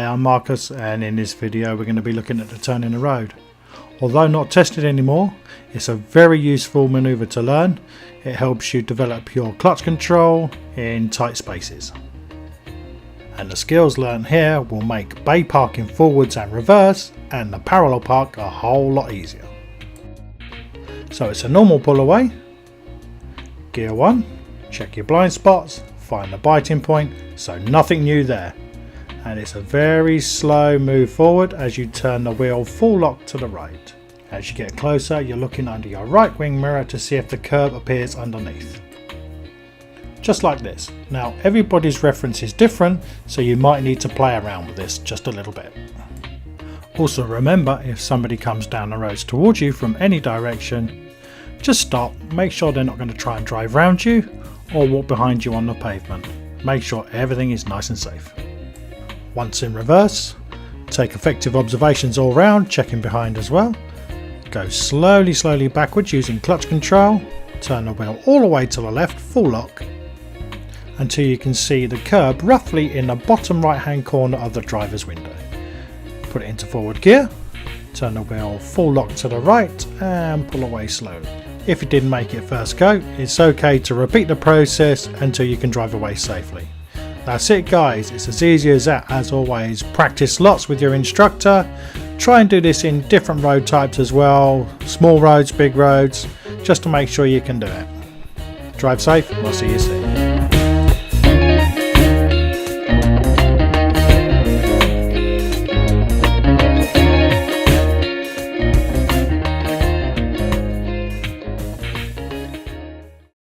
I'm Marcus, and in this video we're going to be looking at the turn in the road. Although not tested anymore, it's a very useful manoeuvre to learn. It helps you develop your clutch control in tight spaces. And the skills learned here will make bay parking forwards and reverse and the parallel park a whole lot easier. So it's a normal pull away. Gear 1, check your blind spots, find the biting point, so nothing new there. And it's a very slow move forward as you turn the wheel full lock to the right. As you get closer, you're looking under your right wing mirror to see if the curb appears underneath. Just like this. Now everybody's reference is different, so you might need to play around with this just a little bit. Also remember, if somebody comes down the roads towards you from any direction, just stop, make sure they're not going to try and drive round you or walk behind you on the pavement. Make sure everything is nice and safe. Once in reverse, take effective observations all round, checking behind as well. Go slowly backwards using clutch control, turn the wheel all the way to the left, full lock, until you can see the curb roughly in the bottom right hand corner of the driver's window. Put it into forward gear, turn the wheel full lock to the right and pull away slowly. If you didn't make it first go, it's okay to repeat the process until you can drive away safely. That's it guys, it's as easy as that. As always, practice lots with your instructor. Try and do this in different road types as well, small roads, big roads, just to make sure you can do it. Drive safe, and I'll see you soon.